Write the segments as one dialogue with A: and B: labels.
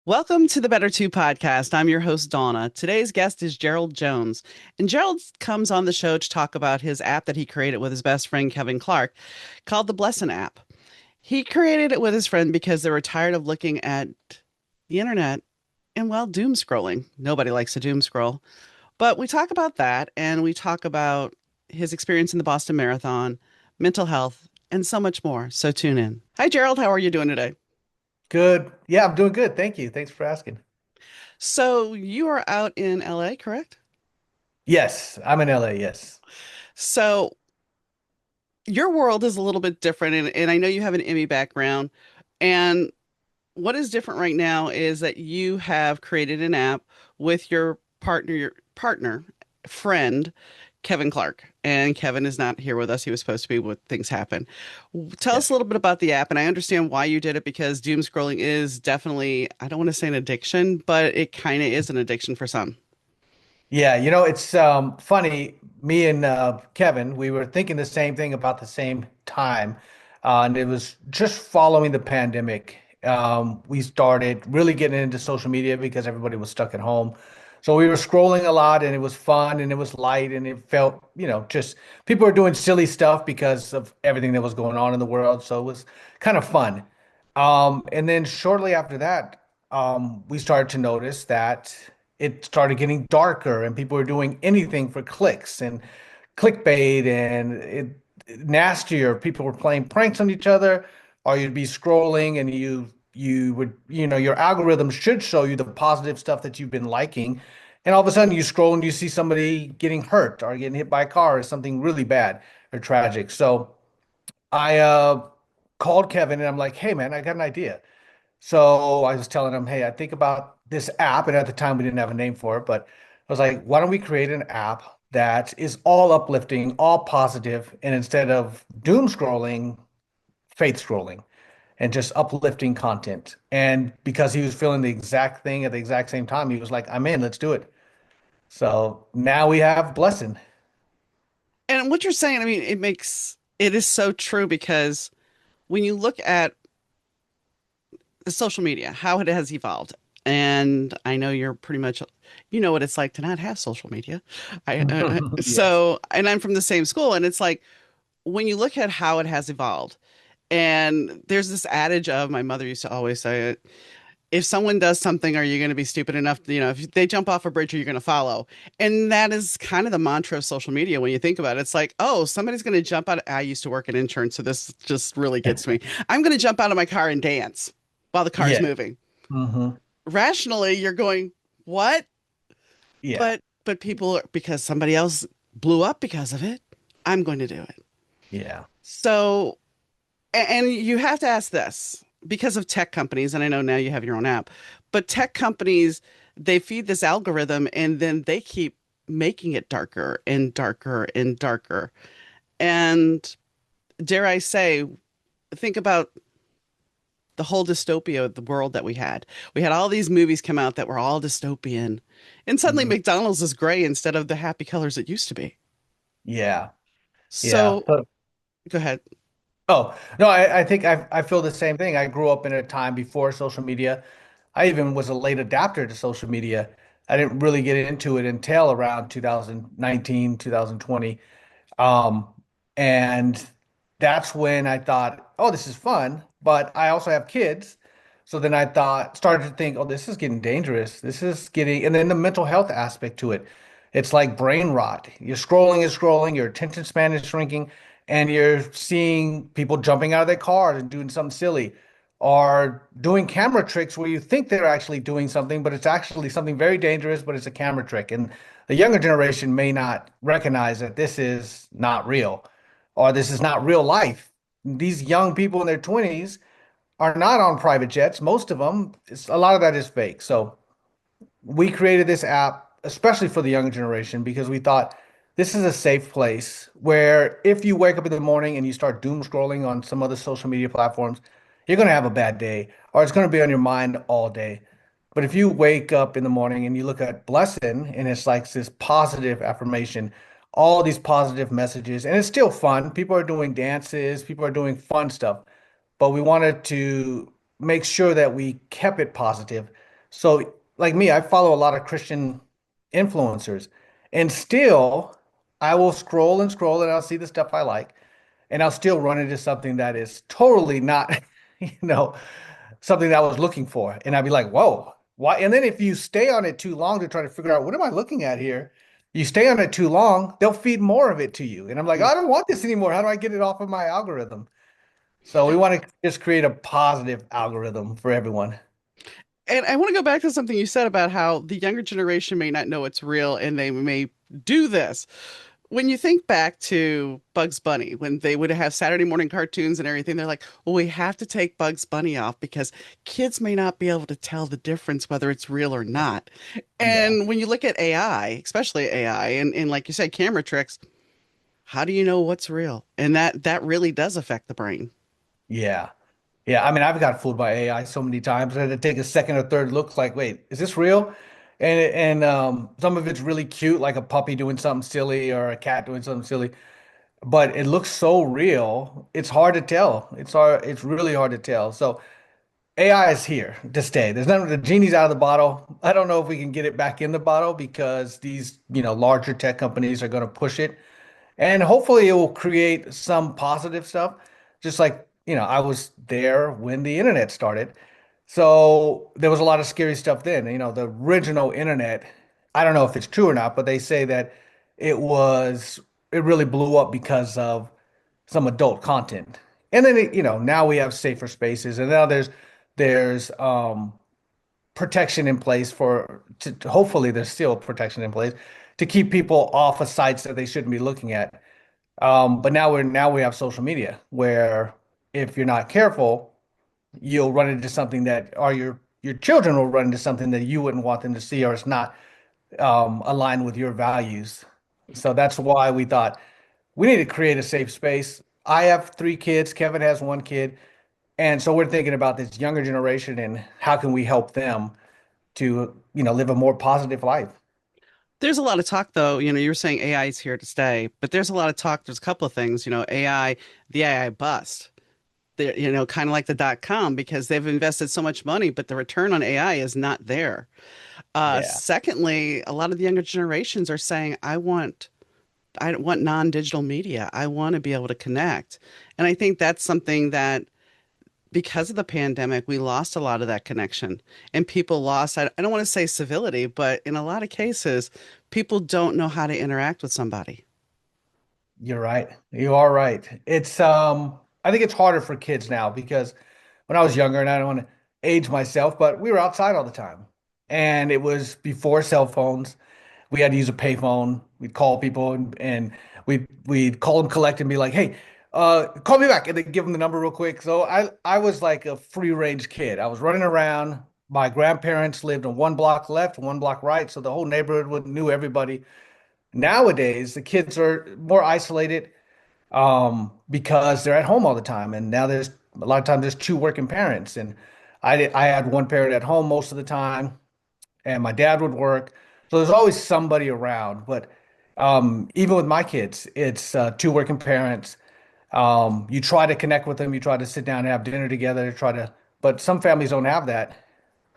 A: Welcome to the Better Two podcast. I'm your host, Donna. Today's guest is Gerald Jones. And Gerald comes on the show to talk about his app that he created with his best friend, Kevin Clark, called the Blessen app. He created it with his friend because they were tired of looking at the internet and, well, doom scrolling. Nobody likes to doom scroll. But we talk about that and we talk about his experience in the Boston Marathon, mental health, and so much more. So tune in. Hi, Gerald. How are you doing today?
B: Good. Yeah, I'm doing good. Thank you. Thanks for asking.
A: So you are out in LA, correct?
B: Yes, I'm in LA. Yes.
A: So your world is a little bit different, and I know you have an Emmy background. And what is different right now is that you have created an app with your partner, friend, Kevin Clark. And Kevin is not here with us. He was supposed to be when things happen. Tell us a
B: Yes.
A: little bit about the app. And I understand why you did it because doom scrolling is definitely, I don't want to say an addiction, but it kind of is an addiction for some.
B: Yeah, it's funny. Me and Kevin, we were thinking the same thing about the same time. And it was just following the pandemic. We started really getting into social media because everybody was stuck at home. So we were scrolling a lot and it was fun and it was light and it felt, just people were doing silly stuff because of everything that was going on in the world. So it was kind of fun. And then shortly after that, we started to notice that it started getting darker and people were doing anything for clicks and clickbait and nastier. People were playing pranks on each other, or you'd be scrolling and you would, your algorithm should show you the positive stuff that you've been liking. And all of a sudden you scroll and you see somebody getting hurt or getting hit by a car or something really bad or tragic. So I called Kevin and I'm like, hey man, I got an idea. So I was telling him, hey, I think about this app. And at the time, we didn't have a name for it, but I was like, why don't we create an app that is all uplifting, all positive, and instead of doom scrolling, faith scrolling and just uplifting content. And because he was feeling the exact thing at the exact same time, he was like, I'm in, let's do it. So now we have Blessing.
A: And what you're saying, I mean, it is so true because when you look at the social media, how it has evolved, and I know you're pretty much, you know what it's like to not have social media.
B: Yes.
A: And I'm from the same school, and it's like when you look at how it has evolved, and there's this adage of my mother used to always say it. If someone does something, are you going to be stupid enough? If they jump off a bridge, are you going to follow? And that is kind of the mantra of social media when you think about it. It's like, oh, somebody's going to jump out. I used to work in insurance, so this just really gets me. I'm going to jump out of my car and dance while the car's
B: Yeah.
A: moving.
B: Hmm.
A: Rationally, you're going, what?
B: Yeah.
A: But people, because somebody else blew up because of it, I'm going to do it.
B: Yeah.
A: So, and you have to ask this because of tech companies, and I know now you have your own app, but tech companies, they feed this algorithm and then they keep making it darker and darker and darker. And dare I say, think about the whole dystopia of the world that we had. We had all these movies come out that were all dystopian, and suddenly
B: Mhm.
A: McDonald's is gray instead of the happy colors it used to be.
B: Yeah. Yeah.
A: So go ahead.
B: Oh, no, I think I feel the same thing. I grew up in a time before social media. I even was a late adapter to social media. I didn't really get into it until around 2019, 2020. Um, and that's when I thought, oh, this is fun, but I also have kids. So then I started to think, oh, this is getting dangerous. This is getting, and then the mental health aspect to it. It's like brain rot. You're scrolling and scrolling, your attention span is shrinking, and you're seeing people jumping out of their cars and doing something silly or doing camera tricks where you think they're actually doing something, but it's actually something very dangerous, but it's a camera trick. And the younger generation may not recognize that this is not real or this is not real life. These young people in their 20s are not on private jets. Most of them, a lot of that is fake. So we created this app, especially for the younger generation, because we thought this is a safe place where if you wake up in the morning and you start doom scrolling on some other social media platforms, you're going to have a bad day or it's going to be on your mind all day. But if you wake up in the morning and you look at Blessn and it's like this positive affirmation, all these positive messages, and it's still fun. People are doing dances, people are doing fun stuff, but we wanted to make sure that we kept it positive So, like me, I follow a lot of Christian influencers, and still I will scroll and scroll and I'll see the stuff I like, and I'll still run into something that is totally not, you know, something that I was looking for. And I'd be like, whoa, why? And then if you stay on it too long to try to figure out what am I looking at here, you stay on it too long, they'll feed more of it to you. And I'm like, I don't want this anymore. How do I get it off of my algorithm? So we want to just create a positive algorithm for everyone.
A: And I want to go back to something you said about how the younger generation may not know it's real and they may do this. When you think back to Bugs Bunny, when they would have Saturday morning cartoons and everything, they're like, well, we have to take Bugs Bunny off because kids may not be able to tell the difference whether it's real or not.
B: Yeah.
A: And when you look at AI, especially AI, and like you said, camera tricks, how do you know what's real? And that really does affect the brain.
B: Yeah. Yeah, I mean, I've got fooled by AI so many times. I had to take a second or third look, like, wait, is this real? And some of it's really cute, like a puppy doing something silly or a cat doing something silly, but it looks so real. It's hard to tell. It's really hard to tell. So AI is here to stay. There's none. The genie's out of the bottle. I don't know if we can get it back in the bottle because these, larger tech companies are going to push it. And hopefully it will create some positive stuff. Just like, I was there when the internet started. So there was a lot of scary stuff then. The original internet, I don't know if it's true or not, but they say that it really blew up because of some adult content. And then, now we have safer spaces, and now there's protection in place hopefully there's still protection in place to keep people off of sites that they shouldn't be looking at. But now we have social media where if you're not careful, you'll run into something that, or your children will run into something that you wouldn't want them to see, or it's not aligned with your values. So that's why we thought we need to create a safe space. I have three kids. Kevin has one kid, and so we're thinking about this younger generation and how can we help them to live a more positive life.
A: There's a lot of talk, though. You were saying AI is here to stay, but there's a lot of talk. There's a couple of things, AI, the AI bust. They're, kind of like the .com because they've invested so much money, but the return on AI is not there.
B: Yeah,
A: Secondly, a lot of the younger generations are saying, I want non-digital media. I want to be able to connect. And I think that's something that because of the pandemic, we lost a lot of that connection and people lost, I don't want to say civility, but in a lot of cases, people don't know how to interact with somebody.
B: you're right. You are right. I think it's harder for kids now because when I was younger, and I don't want to age myself, but we were outside all the time. And it was before cell phones. We had to use a payphone. We'd call people and we'd call them, collect, and be like, "Hey, call me back," and then give them the number real quick. So I was like a free range kid. I was running around. My grandparents lived on one block left, one block right, so the whole neighborhood knew everybody. Nowadays, the kids are more isolated because they're at home all the time, and now there's a lot of times there's two working parents, and I had one parent at home most of the time, and my dad would work. So there's always somebody around. But even with my kids, it's two working parents. You try to connect with them, you try to sit down and have dinner together, but some families don't have that.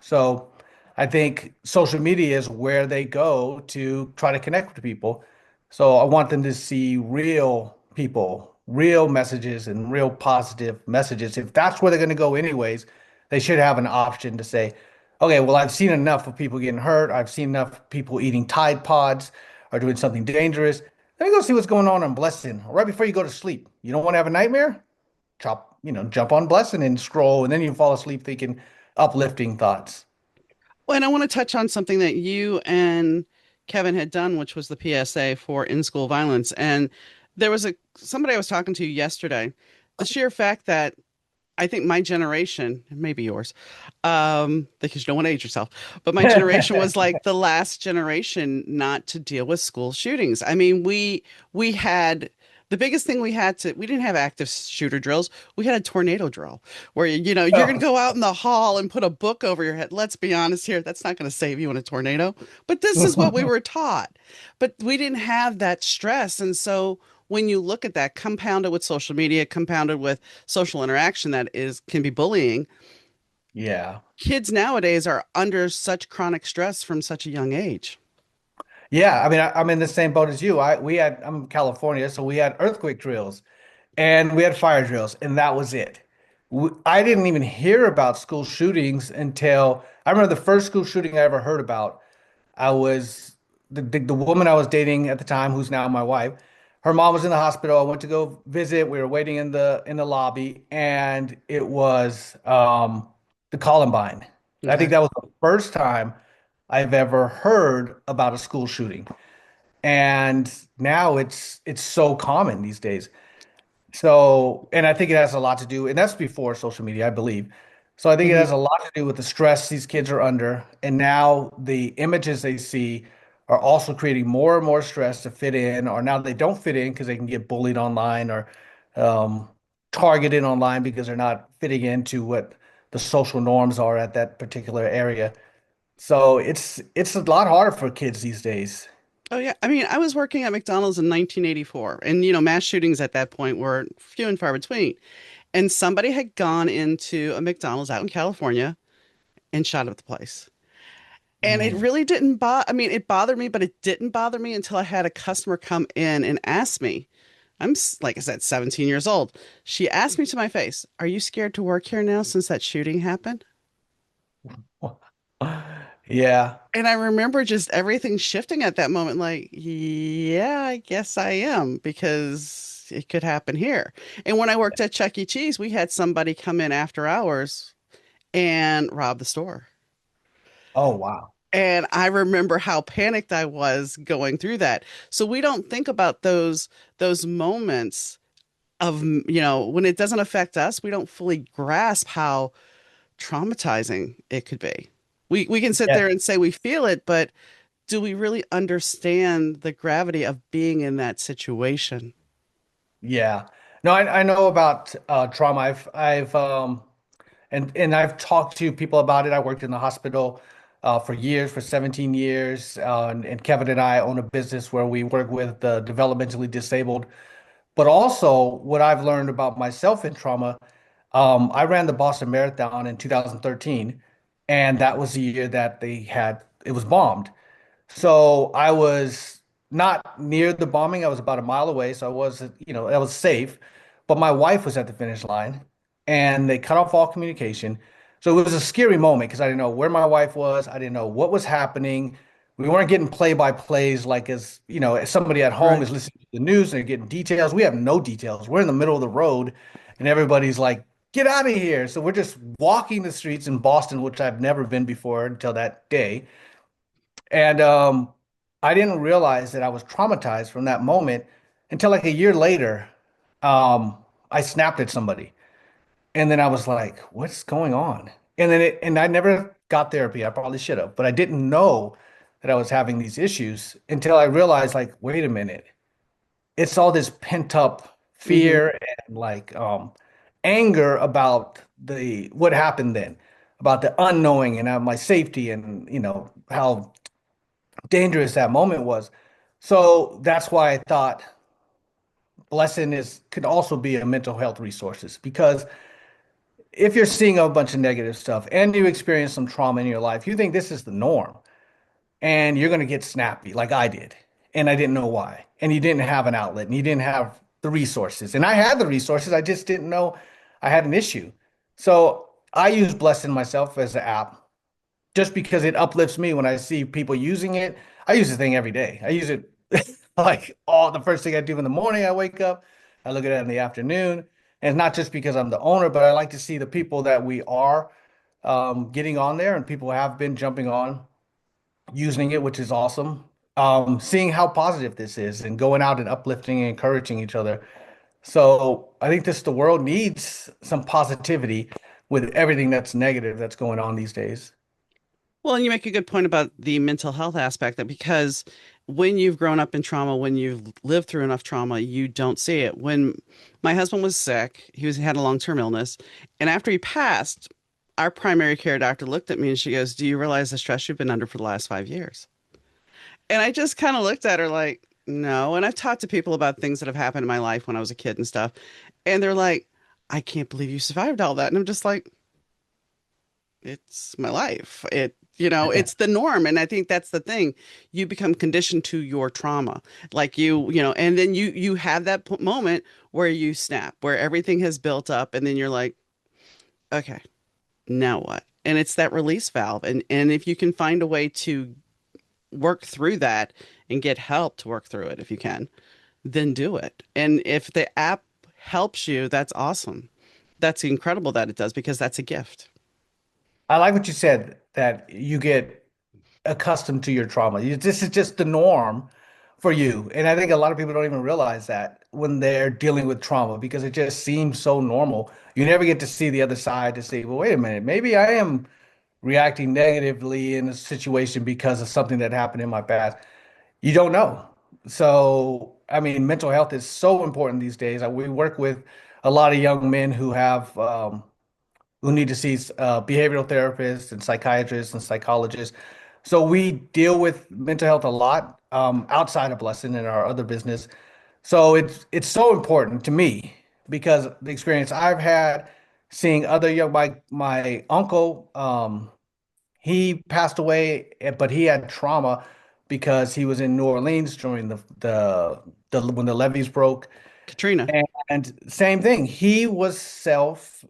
B: So I think social media is where they go to try to connect with people. So I want them to see real people, real messages, and real positive messages. If that's where they're going to go anyways, they should have an option to say, okay, well, I've seen enough of people getting hurt. I've seen enough people eating Tide Pods or doing something dangerous. Let me go see what's going on Blessn right before you go to sleep. You don't want to have a nightmare? Jump on Blessn and scroll, and then you fall asleep thinking uplifting thoughts.
A: Well, and I want to touch on something that you and Kevin had done, which was the PSA for in-school violence. And there was somebody I was talking to yesterday. The sheer fact that I think my generation, maybe yours, because you don't want to age yourself, but my generation was like the last generation not to deal with school shootings. I mean, we had the biggest thing we didn't have active shooter drills. We had a tornado drill where you're going to
B: Oh,
A: go out in the hall and put a book over your head. Let's be honest here, that's not going to save you in a tornado, but this is what we were taught. But we didn't have that stress, and so when you look at that compounded with social media, compounded with social interaction that is can be bullying,
B: Yeah.
A: Kids nowadays are under such chronic stress from such a young age.
B: Yeah, I mean, I'm in the same boat as you. I'm in California, so we had earthquake drills and we had fire drills, and that was it. I didn't even hear about school shootings until I remember the first school shooting I ever heard about. I was the woman I was dating at the time, who's now my wife. Her mom was in the hospital. I went to go visit. We were waiting in the lobby, and it was the Columbine. I think
A: Okay.
B: that was the first time I've ever heard about a school shooting. And now it's so common these days. So, and I think it has a lot to do, and that's before social media, I believe. So I think it
A: Hmm.
B: has a lot to do with the stress these kids are under. And now the images they see are also creating more and more stress to fit in, or now they don't fit in because they can get bullied online or um, targeted online because they're not fitting into what the social norms are at that particular area. So it's a lot harder for kids these days.
A: Oh yeah. I mean, I was working at McDonald's in 1984, and mass shootings at that point were few and far between. And somebody had gone into a McDonald's out in California and shot up the place. And it
B: Mm.
A: really didn't bother, I mean, it bothered me, but it didn't bother me until I had a customer come in and ask me. Like I said, 17 years old. She asked me to my face, "Are you scared to work here now since that shooting happened?"
B: Yeah,
A: And I remember just everything shifting at that moment, like, yeah, I guess I am, because it could happen here. And when I worked at Chuck E. Cheese, we had somebody come in after hours and rob the store.
B: oh wow.
A: And I remember how panicked I was going through that. So we don't think about those moments of, when it doesn't affect us, we don't fully grasp how traumatizing it could be. We can sit
B: Yeah,
A: there and say we feel it, but do we really understand the gravity of being in that situation?
B: yeah. No, I know about trauma. I've and I've talked to people about it. I worked in the hospital for years, for 17 years, and Kevin and I own a business where we work with the developmentally disabled. But also, what I've learned about myself in trauma, I ran the Boston Marathon in 2013, and that was the year that it was bombed. So I was not near the bombing. I was about a mile away, so I was safe. But my wife was at the finish line, and they cut off all communication. So it was a scary moment because I didn't know where my wife was. I didn't know what was happening. We weren't getting play-by-plays like as somebody at home
A: Right.
B: is listening to the news and they're getting details. We have no details. We're in the middle of the road, and everybody's like, "Get out of here!" So we're just walking the streets in Boston, which I've never been before until that day. And I didn't realize that I was traumatized from that moment until like a year later. I snapped at somebody, and then I was like, "What's going on?" And I never got therapy. I probably should have, but I didn't know that I was having these issues until I realized, like, wait a minute, it's all this pent up
A: Hmm.
B: fear and anger about the what happened then, about the unknowing and my safety and how dangerous that moment was. So that's why I thought Blessn is could also be a mental health resources because if you're seeing a bunch of negative stuff and you experience some trauma in your life, you think this is the norm and you're going to get snappy like I did. And I didn't know why. And you didn't have an outlet and you didn't have the resources. And I had the resources, I just didn't know I had an issue. So I use Blessn myself as an app just because it uplifts me when I see people using it. I use the thing every day. I use it like all the first thing I do in the morning, I wake up, I look at it in the afternoon. And it's not just because I'm the owner, but I like to see the people that we are getting on there and people have been jumping on using it, which is awesome. Seeing how positive this is and going out and uplifting and encouraging each other. So I think the world needs some positivity with everything that's negative that's going on these days.
A: Well, and you make a good point about the mental health aspect, that because when you've grown up in trauma, when you've lived through enough trauma, you don't see it. When my husband was sick, had a long-term illness, and after he passed, our primary care doctor looked at me and she goes, "Do you realize the stress you've been under for the last 5 years?" And I just kind of looked at her like, "No." And I've talked to people about things that have happened in my life when I was a kid and stuff, and they're like, "I can't believe you survived all that." And I'm just like, it's my life. It's the norm. And I think that's the thing. You become conditioned to your trauma. Like and then you have that moment where you snap, where everything has built up, and then you're like, okay, now what? And it's that release valve. And if you can find a way to work through that and get help to work through it, if you can, then do it. And if the app helps you, that's awesome. That's incredible that it does because that's a gift.
B: I like what you said that you get accustomed to your trauma. This is just the norm for you. And I think a lot of people don't even realize that when they're dealing with trauma because it just seems so normal. You never get to see the other side to say, well, wait a minute, maybe I am reacting negatively in a situation because of something that happened in my past. You don't know. So, I mean, mental health is so important these days. We work with a lot of young men who need to see behavioral therapists and psychiatrists and psychologists. So we deal with mental health a lot outside of Blessn and our other business. So it's so important to me because the experience I've had seeing other young my uncle he passed away, but he had trauma because he was in New Orleans during the when the levees broke.
A: Katrina.
B: And same thing, he was self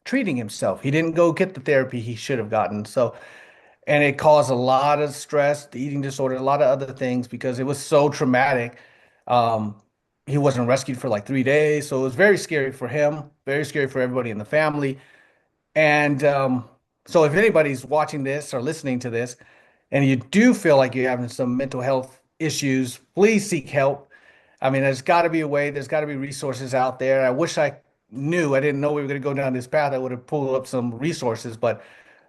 B: treating himself. He didn't go get the therapy he should have gotten. So, and it caused a lot of stress, the eating disorder, a lot of other things because it was so traumatic. Um, he wasn't rescued for like 3 days. So it was very scary for him, very scary for everybody in the family. And so if anybody's watching this or listening to this, and you do feel like you're having some mental health issues, please seek help. I mean, there's got to be a way, there's got to be resources out there. I wish I knew, I didn't know we were going to go down this path. I would have pulled up some resources, but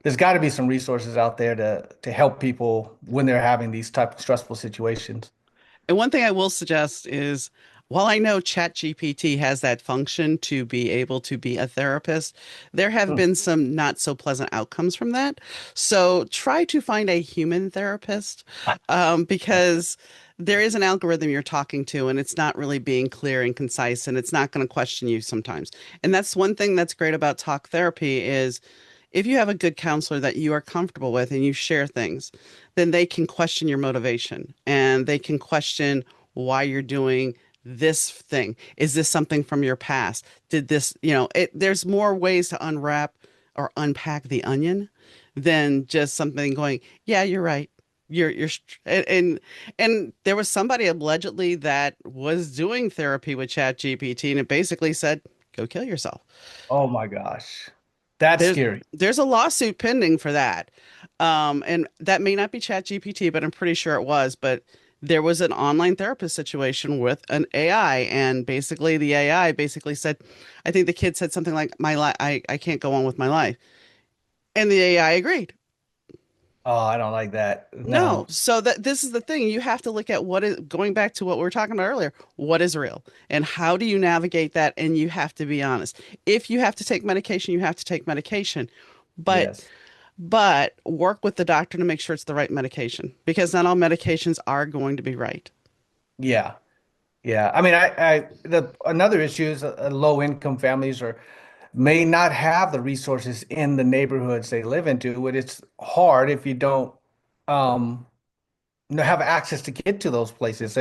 B: there's got to be some resources out there to help people when they're having these type of stressful situations.
A: And one thing I will suggest is while I know ChatGPT has that function to be able to be a therapist, there have
B: Hmm.
A: been some not so pleasant outcomes from that. So try to find a human therapist because there is an algorithm you're talking to, and it's not really being clear and concise, and it's not going to question you sometimes. And that's one thing that's great about talk therapy is if you have a good counselor that you are comfortable with and you share things, then they can question your motivation and they can question why you're doing this thing. Is this something from your past? Did this, there's more ways to unwrap or unpack the onion than just something going, yeah, you're right. And there was somebody allegedly that was doing therapy with ChatGPT and it basically said, go kill yourself.
B: Oh my gosh. That's
A: There's
B: scary.
A: there's a lawsuit pending for that. And that may not be ChatGPT, but I'm pretty sure it was. But there was an online therapist situation with an AI, and basically the AI basically said, I think the kid said something like, "My life, I can't go on with my life," and the AI agreed.
B: Oh, I don't like that.
A: No,
B: No.
A: so that this is the thing. You have to look at what is going back to what we were talking about earlier. What is real and how do you navigate that? And you have to be honest. If you have to take medication, you have to take medication. But
B: Yes.
A: but work with the doctor to make sure it's the right medication because not all medications are going to be right.
B: Yeah. Yeah, I mean, the another issue is low income families or may not have the resources in the neighborhoods they live into. And it's hard if you don't um, have access to get to those places.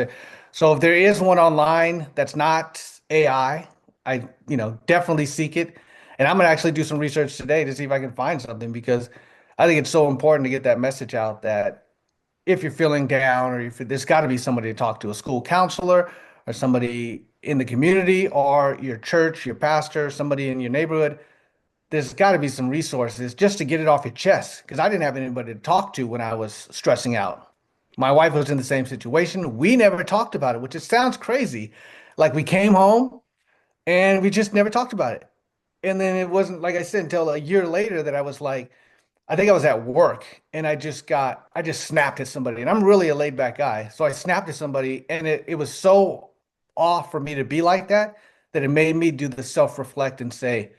B: So if there is one online that's not I definitely seek it. And I'm gonna actually do some research today to see if I can find something because I think it's so important to get that message out that if you're feeling down or if there's got to be somebody to talk to, a school counselor or somebody in the community or your church, your pastor, somebody in your neighborhood. There's got to be some resources just to get it off your chest because I didn't have anybody to talk to when I was stressing out. My wife was in the same situation. We never talked about it, which it sounds crazy. Like we came home and we just never talked about it. And then it wasn't, like I said, until a year later that I was like, I think I was at work and I just snapped at somebody. And I'm really a laid back guy. So I snapped at somebody and it was so off for me to be like that that it made me do the self-reflect and say,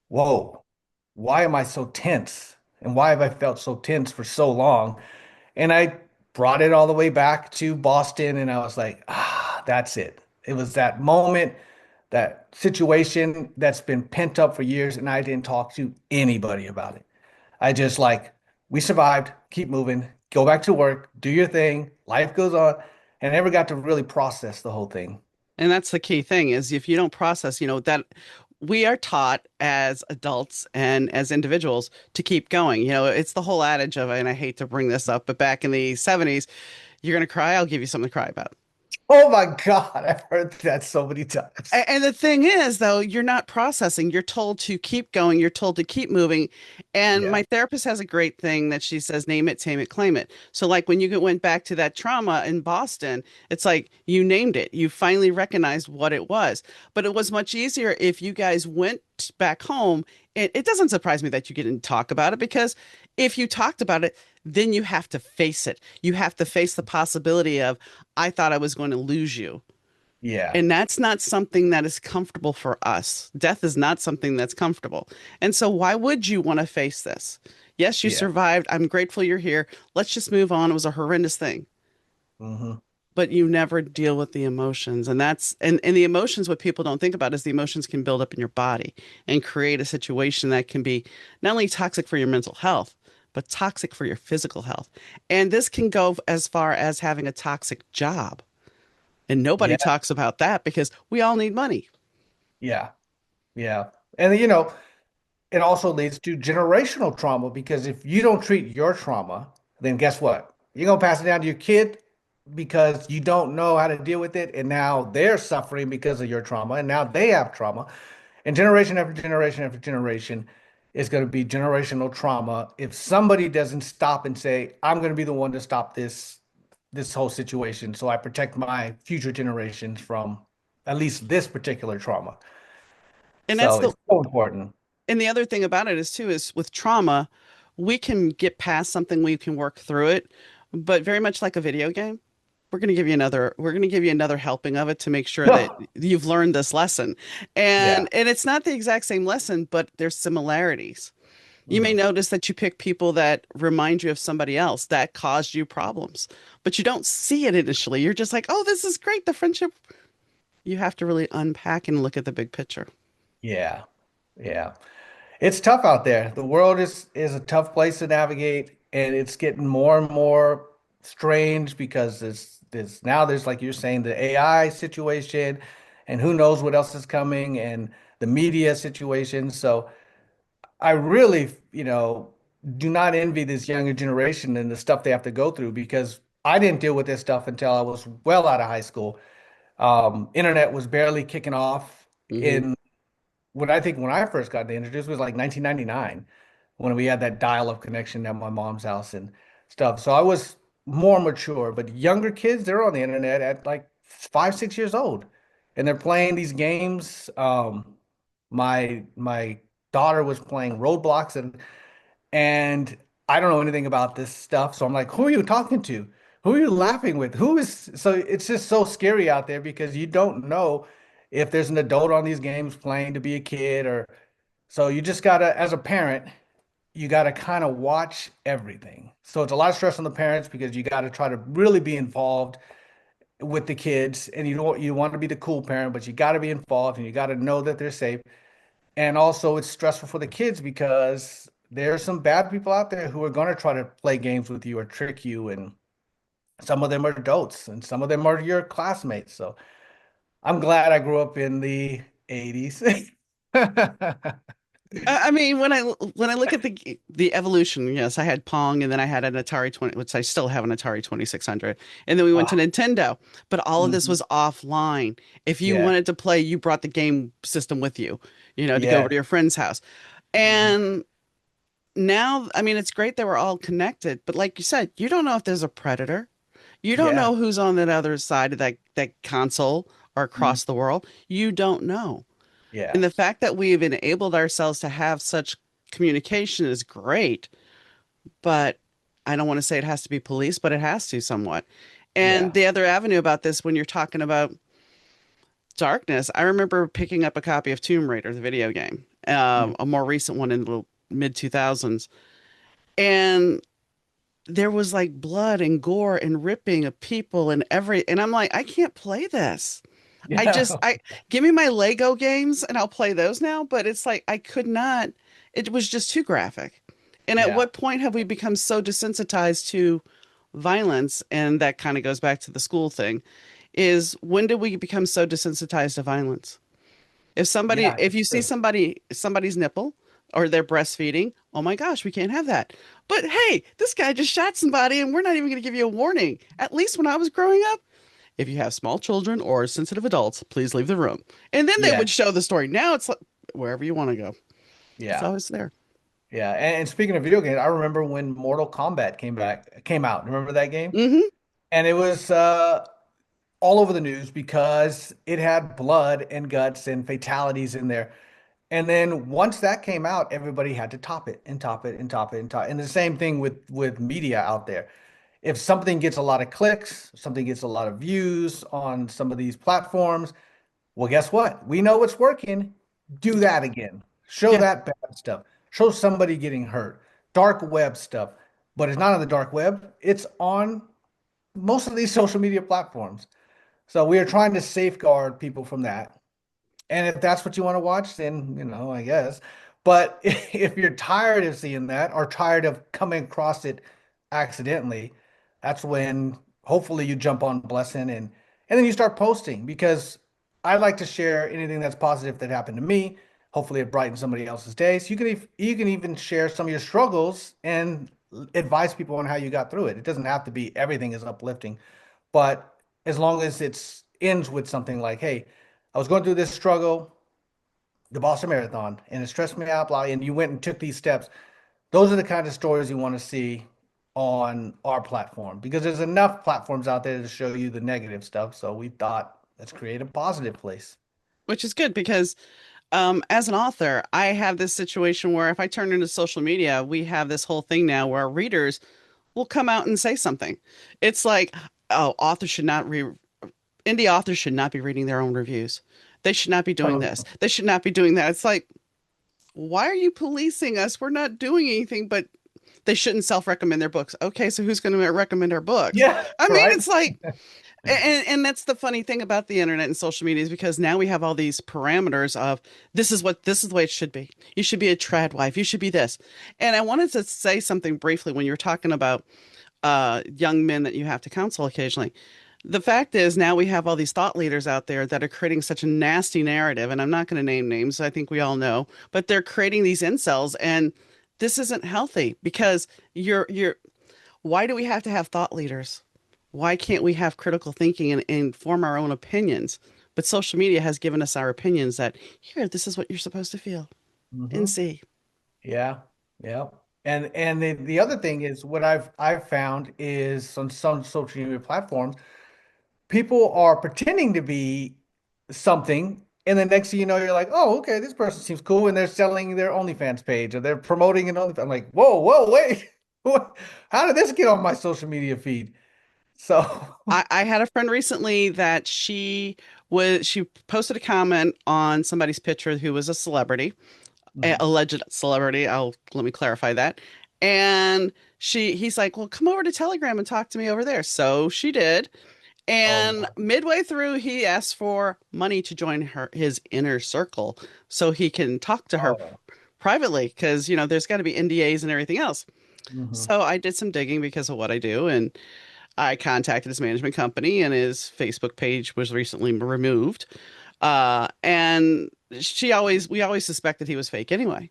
B: whoa, why am I so tense? And why have I felt so tense for so long? And I brought it all the way back to Boston and I was like, that's it. It was that moment that situation that's been pent up for years, and I didn't talk to anybody about it. I just like, we survived, keep moving, go back to work, do your thing, life goes on, and I never got to really process the whole thing.
A: And that's the key thing is if you don't process, that we are taught as adults and as individuals to keep going. It's the whole adage of, and I hate to bring this up, but back in the 70s, you're going to cry, I'll give you something to cry about.
B: Oh my God, I've heard that so many times.
A: And the thing is, though, you're not processing. You're told to keep going. You're told to keep moving. And
B: Yeah.
A: my therapist has a great thing that she says, name it, tame it, claim it. So, like when went back to that trauma in Boston, it's like you named it. You finally recognized what it was. But it was much easier if you guys went back home. It doesn't surprise me that you didn't talk about it because if you talked about it, then you have to face it. You have to face the possibility of, I thought I was going to lose you.
B: Yeah.
A: And that's not something that is comfortable for us. Death is not something that's comfortable. And so, why would you want to face this? Yes, you
B: Yeah.
A: survived. I'm grateful you're here. Let's just move on. It was a horrendous thing.
B: Hmm.
A: But you never deal with the emotions. And the emotions, what people don't think about is the emotions can build up in your body and create a situation that can be not only toxic for your mental health, but toxic for your physical health. And this can go as far as having a toxic job. And nobody
B: Yeah.
A: talks about that because we all need money.
B: Yeah. Yeah. And it also leads to generational trauma because if you don't treat your trauma, then guess what? You're gonna pass it down to your kid because you don't know how to deal with it, and now they're suffering because of your trauma, and now they have trauma. And generation after generation after generation is going to be generational trauma if somebody doesn't stop and say, I'm going to be the one to stop this whole situation so I protect my future generations from at least this particular trauma.
A: And that's
B: So
A: the
B: it's so important.
A: and the other thing about it is too is with trauma, we can get past something, we can work through it, but very much like a video game, we're going to give you another helping of it to make sure that you've learned this lesson.
B: Yeah.
A: And it's not the exact same lesson, but there's similarities. You may
B: Mhm.
A: notice that you pick people that remind you of somebody else that caused you problems, but you don't see it initially. You're just like, "Oh, this is great, the friendship." You have to really unpack and look at the big picture.
B: Yeah. Yeah. It's tough out there. The world is a tough place to navigate, and it's getting more and more strange because there's like you're saying the AI situation, and who knows what else is coming, and the media situation. So I really, do not envy this younger generation and the stuff they have to go through because I didn't deal with this stuff until I was well out of high school. Internet was barely kicking off
A: Hmm.
B: in what I think when I first got introduced was like 1999 when we had that dial-up connection at my mom's house and stuff. So I was more mature, but younger kids, they're on the internet at like 5, 6 years old and they're playing these games. My daughter was playing Roadblocks and I don't know anything about this stuff. So I'm like, who are you talking to? Who are you laughing with? Who is so it's just so scary out there because you don't know if there's an adult on these games playing to be a kid or so you just gotta, as a parent, you gotta kind of watch everything. So it's a lot of stress on the parents because you gotta try to really be involved with the kids and you want to be the cool parent, but you gotta be involved and you gotta know that they're safe. And also, it's stressful for the kids because there's some bad people out there who are going to try to play games with you or trick you. And some of them are adults and some of them are your classmates. So I'm glad I grew up in the 80s.
A: I mean, when I look at the evolution, yes, I had Pong, and then I had an Atari 20, which I still have an Atari 2600, and then we went to
B: Ah,
A: Nintendo. But all of this
B: mhm.
A: was offline. If you
B: Yeah.
A: wanted to play, you brought the game system with you, to go over to
B: Yes.
A: your friend's house.
B: Mhm.
A: And now, I mean, it's great that we're all connected, but like you said, you don't know if there's a predator. You don't
B: Yeah.
A: know who's on that other side of that console or
B: Mhm.
A: across the world. You don't know.
B: Yeah.
A: And the fact that we've enabled ourselves to have such communication is great, but I don't want to say it has to be police, but it has to somewhat. And
B: Yeah.
A: the other avenue about this, when you're talking about darkness, I remember picking up a copy of Tomb Raider, the video game,
B: Mhm.
A: a more recent one in the mid 2000s. And there was like blood and gore and ripping of people and I'm like, I can't play this.
B: Yeah.
A: I give me my Lego games and I'll play those now, but it's like I could not, it was just too graphic. And at
B: Yeah.
A: what point have we become so desensitized to violence? And that kind of goes back to the school thing, is when did we become so desensitized to violence?
B: Yeah,
A: If
B: it's
A: you see
B: true.
A: somebody's nipple or they're breastfeeding, oh my gosh, we can't have that. But hey, this guy just shot somebody and we're not even going to give you a warning. At least when I was growing up, if you have small children or sensitive adults, please leave the room. And then they
B: Yeah.
A: would show the story. Now it's like wherever you want to go. It's
B: Yeah.
A: always there.
B: Yeah. And speaking of video games, I remember when Mortal Kombat came out. Remember that game?
A: Hmm.
B: And it was all over the news because it had blood and guts and fatalities in there. And then once that came out, everybody had to top it and top it and top it and top. And the same thing with media out there. If something gets a lot of clicks, something gets a lot of views on some of these platforms, well, guess what? We know what's working. Do that again. Show
A: Yeah,
B: that bad stuff. Show somebody getting hurt. Dark web stuff. But it's not on the dark web. It's on most of these social media platforms. So we are trying to safeguard people from that. And if that's what you want to watch, then, I guess. But if you're tired of seeing that or tired of coming across it accidentally, that's when hopefully you jump on Blessn and then you start posting because I like to share anything that's positive that happened to me. Hopefully it brightens somebody else's day. So you can even share some of your struggles and advise people on how you got through it. It doesn't have to be everything is uplifting, but as long as it's ends with something like, hey, I was going through this struggle, the Boston Marathon, and it stressed me out, blah, and you went and took these steps. Those are the kind of stories you want to see on our platform because there's enough platforms out there to show you the negative stuff. So we thought, let's create a positive place.
A: which is good because as an author, I have this situation where if I turn into social media, we have this whole thing now where our readers will come out and say something. It's like, oh, authors should not indie authors should not be reading their own reviews. They should not be doing
B: Oh,
A: this. They should not be doing that. It's like, why are you policing us? We're not doing anything, but they shouldn't self-recommend their books. Okay, so who's going to recommend our books?
B: yeah,
A: I mean,
B: right.
A: it's like, and that's the funny thing about the internet and social media is because now we have all these parameters of this is the way it should be. You should be a trad wife. You should be this. And I wanted to say something briefly when you were talking about young men that you have to counsel occasionally. The fact is, now we have all these thought leaders out there that are creating such a nasty narrative, and I'm not going to name names, I think we all know, but they're creating these incels, and this isn't healthy because you're why do we have to have thought leaders? Why can't we have critical thinking and form our own opinions? But social media has given us our opinions that here, this is what you're supposed to feel and
B: Hmm.
A: see.
B: Yeah, yeah. And the other thing is what I've found is on some social media platforms, people are pretending to be something, and the next thing you know, you're like, oh, okay, this person seems cool, and they're selling their OnlyFans page or they're promoting an OnlyFans. I'm like, whoa, whoa, wait, how did this get on my social media feed? So,
A: I had a friend recently that she posted a comment on somebody's picture who was a celebrity, a
B: mhm.
A: alleged celebrity. I'll let me clarify that. And he's like, well, come over to Telegram and talk to me over there. So she did.
B: Oh
A: And
B: no,
A: midway through, he asked for money to join his inner circle so he can talk to her
B: oh,
A: privately because, there's got to be NDAs and everything else.
B: hmm,
A: So I did some digging because of what I do. And I contacted his management company, and his Facebook page was recently removed. And we always suspected he was fake anyway.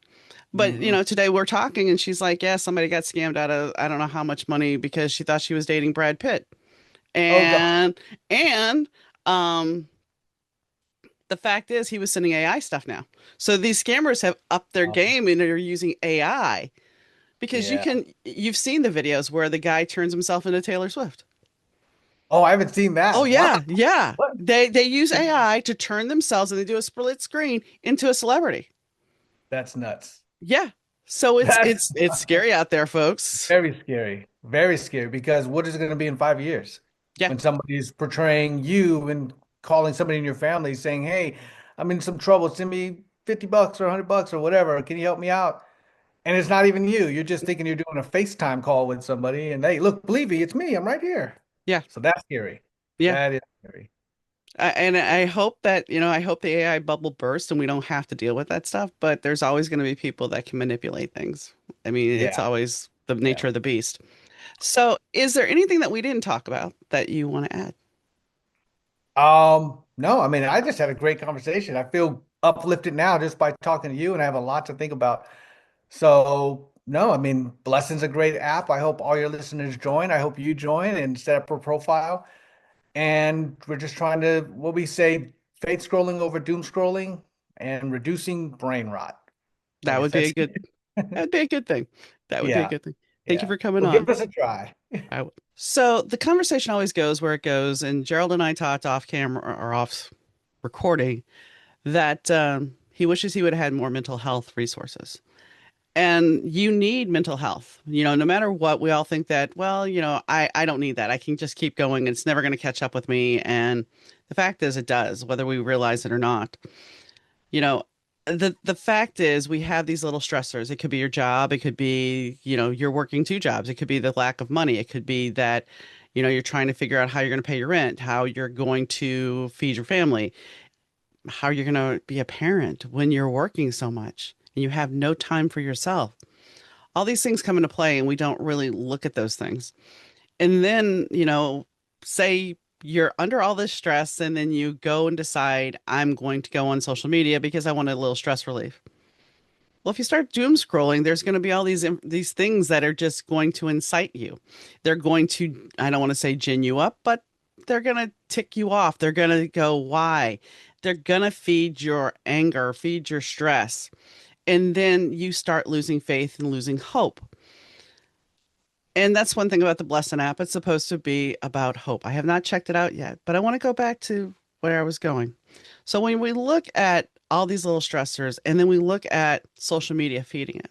A: But
B: hmm.
A: today we're talking, and she's like, "Yeah, somebody got scammed out of I don't know how much money because she thought she was dating Brad Pitt."
B: Oh God,
A: And um, the fact is, he was sending AI stuff now. So these scammers have upped their
B: oh,
A: game and are using AI because
B: yeah.
A: you've seen the videos where the guy turns himself into Taylor Swift.
B: Oh, I haven't seen
A: Oh
B: that. Wow,
A: yeah, yeah.
B: what?
A: They use AI to turn themselves and they do a split screen into a celebrity.
B: That's nuts.
A: Yeah. So it's
B: That's
A: it's it's scary out there, folks.
B: very scary because what is it going to be in 5 years
A: Yeah.
B: when somebody's portraying you and calling somebody in your family saying, hey, I'm in some trouble. Send me $50 or $100 or whatever. Can you help me out? And it's not even you. You're just thinking you're doing a FaceTime call with somebody and hey, look, believe me, it's me. I'm right here.
A: Yeah.
B: So that's scary.
A: Yeah.
B: That is scary.
A: And I hope that, I hope the AI bubble bursts and we don't have to deal with that stuff, but there's always going to be people that can manipulate things. I mean, it's
B: Yeah,
A: always the
B: yeah.
A: nature of the beast. So, is there anything that we didn't talk about that you want to add?
B: No, I mean, I just had a great conversation. I feel uplifted now just by talking to you, and I have a lot to think about. So, no, I mean, Blessing's a great app. I hope all your listeners join. I hope you join and set up a profile. And we're just trying to, what we say, fade scrolling over doom scrolling and reducing brain rot. I
A: That
B: guess
A: would be a
B: that's,
A: good that would be a good thing. That would be a
B: yeah,
A: good thing. Thank you
B: yeah.
A: for coming
B: Well, give
A: on.
B: us a try.
A: So the conversation always goes where it goes, and Gerald and I talked off camera or off recording that he wishes he would have had more mental health resources. And you need mental health. No matter what, we all think that, well, I don't need that. I can just keep going. It's never going to catch up with me. And the fact is, it does, whether we realize it or not. You know, the fact is we have these little stressors. It could be your job, it could be, you're working two jobs. It could be the lack of money. It could be that, you're trying to figure out how you're going to pay your rent, how you're going to feed your family, how you're going to be a parent when you're working so much and you have no time for yourself. All these things come into play and we don't really look at those things. And then, say you're under all this stress and then you go and decide, I'm going to go on social media because I want a little stress relief. Well, if you start doom scrolling, there's going to be all these things that are just going to incite you. They're going to, I don't want to say gin you up, but they're going to tick you off. They're going to go, why? They're going to feed your anger, feed your stress. And then you start losing faith and losing hope. And that's one thing about the Blessn app. It's supposed to be about hope. I have not checked it out yet, but I want to go back to where I was going. So when we look at all these little stressors and then we look at social media feeding it,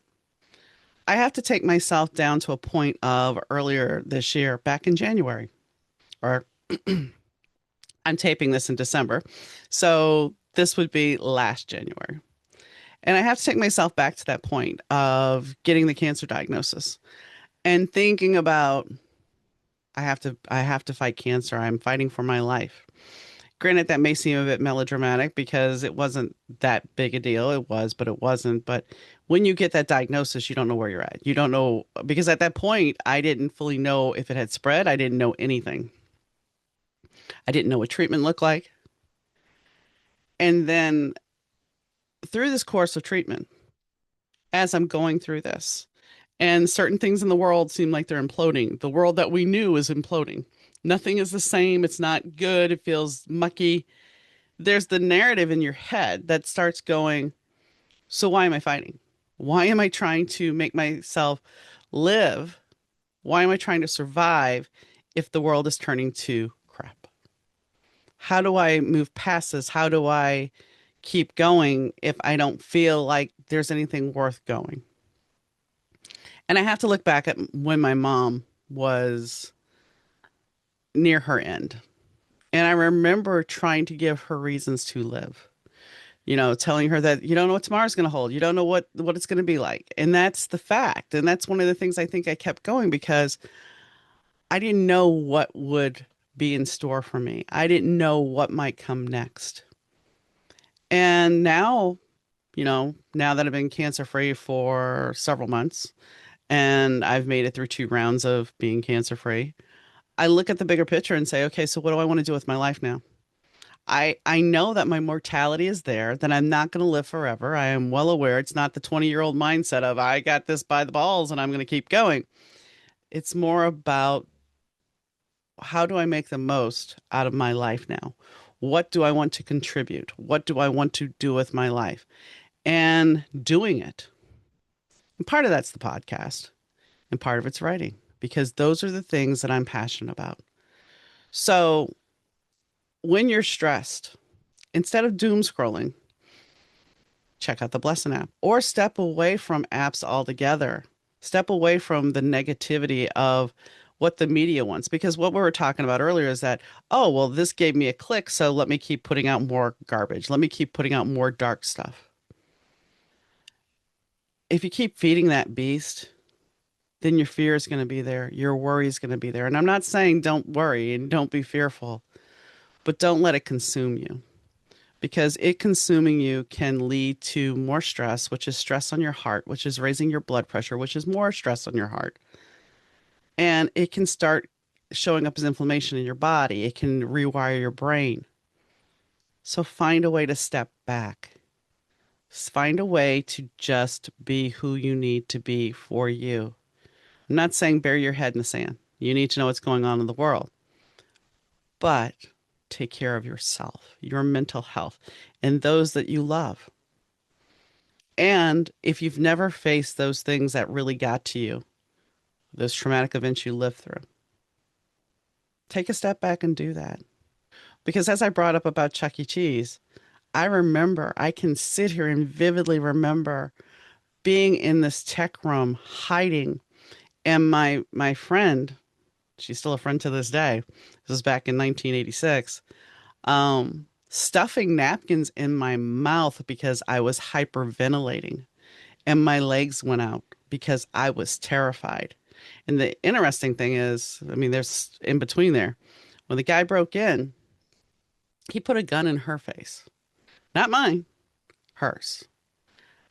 A: I have to take myself down to a point of earlier this year, back in January, or I'm taping this in December. So this would be last January. And I have to take myself back to that point of getting the cancer diagnosis and thinking about I have to fight cancer. I'm fighting for my life. Granted, that may seem a bit melodramatic because it wasn't that big a deal. It was, but it wasn't. But when you get that diagnosis, you don't know where you're at. You don't know because at that point, I didn't fully know if it had spread. I didn't know anything. I didn't know what treatment looked like. And then through this course of treatment, as I'm going through this, and certain things in the world seem like they're imploding. The world that we knew is imploding. Nothing is the same. It's not good. It feels mucky. There's the narrative in your head that starts going, so why am I fighting? Why am I trying to make myself live? Why am I trying to survive if the world is turning to crap? How do I move past this? How do I keep going if I don't feel like there's anything worth going? And I have to look back at when my mom was near her end. And I remember trying to give her reasons to live. Telling her that you don't know what tomorrow's going to hold. You don't know what it's going to be like. And that's the fact. And that's one of the things I think I kept going because I didn't know what would be in store for me. I didn't know what might come next. And now, now that I've been cancer free for several months and I've made it through two rounds of being cancer free, I look at the bigger picture and say, okay, so what do I want to do with my life now? I know that my mortality is there, that I'm not going to live forever. I am well aware it's not the 20-year-old mindset of I got this by the balls and I'm going to keep going. It's more about how do I make the most out of my life now? What do I want to contribute? What do I want to do with my life? And doing it. And part of that's the podcast, and part of it's writing, because those are the things that I'm passionate about. So when you're stressed, instead of doom scrolling, check out the Blessen app or step away from apps altogether. Step away from the negativity of what the media wants. Because what we were talking about earlier is that, oh, well, this gave me a click. So let me keep putting out more garbage. Let me keep putting out more dark stuff. If you keep feeding that beast, then your fear is going to be there. Your worry is going to be there. And I'm not saying don't worry and don't be fearful, but don't let it consume you because it consuming you can lead to more stress, which is stress on your heart, which is raising your blood pressure, which is more stress on your heart. And it can start showing up as inflammation in your body. It can rewire your brain. So find a way to step back. Find a way to just be who you need to be for you. I'm not saying bury your head in the sand. You need to know what's going on in the world, but take care of yourself, your mental health, and those that you love. And if you've never faced those things that really got to you, those traumatic events you lived through, take a step back and do that. Because as I brought up about Chuck E. Cheese, I can sit here and vividly remember being in this tech room hiding. And my friend, she's still a friend to this day. This was back in 1986. Stuffing napkins in my mouth because I was hyperventilating and my legs went out because I was terrified. And the interesting thing is, I mean, there's in between there. When the guy broke in, he put a gun in her face, not mine, hers.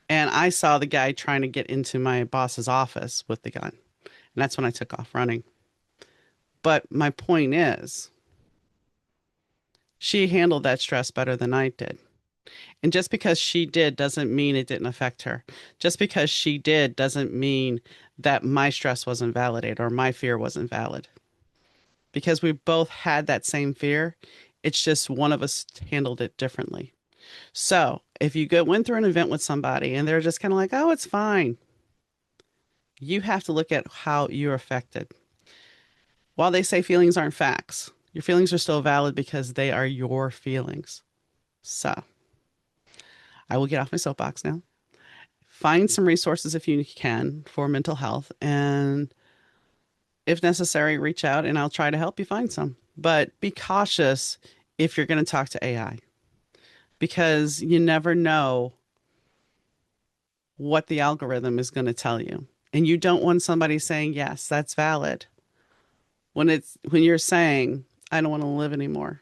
A: And I saw the guy trying to get into my boss's office with the gun. And that's when I took off running. But my point is, she handled that stress better than I did. And just because she did doesn't mean it didn't affect her. Just because she did doesn't mean that my stress wasn't validated or my fear wasn't valid. Because we both had that same fear. It's just one of us handled it differently. So if you went through an event with somebody and they're just kind of like, oh, it's fine, you have to look at how you're affected. While they say feelings aren't facts, your feelings are still valid because they are your feelings. So I will get off my soapbox now. Find some resources if you can for mental health. And if necessary, reach out and I'll try to help you find some. But be cautious if you're going to talk to AI because you never know what the algorithm is going to tell you. And you don't want somebody saying, yes, that's valid. When you're saying, I don't want to live anymore.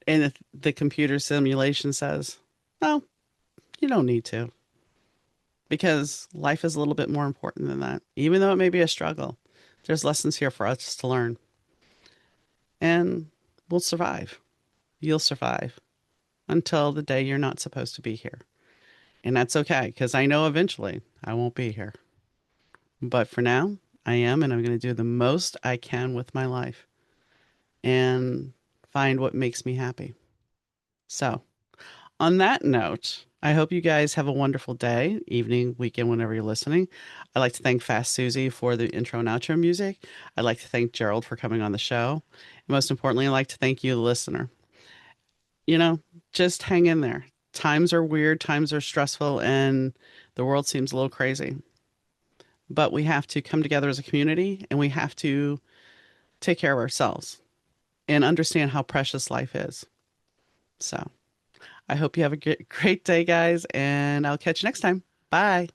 A: And the computer simulation says, oh, you don't need to. Because life is a little bit more important than that. Even though it may be a struggle, there's lessons here for us to learn. And we'll survive. You'll survive until the day you're not supposed to be here. And that's okay, because I know eventually I won't be here. But for now, I am, and I'm going to do the most I can with my life and find what makes me happy. So, on that note, I hope you guys have a wonderful day, evening, weekend, whenever you're listening. I'd like to thank Fast Susie for the intro and outro music. I'd like to thank Gerald for coming on the show. And most importantly, I'd like to thank you, the listener. You know, just hang in there. Times are weird, times are stressful, and the world seems a little crazy. But we have to come together as a community and we have to take care of ourselves and understand how precious life is. So I hope you have a great day, guys, and I'll catch you next time. Bye.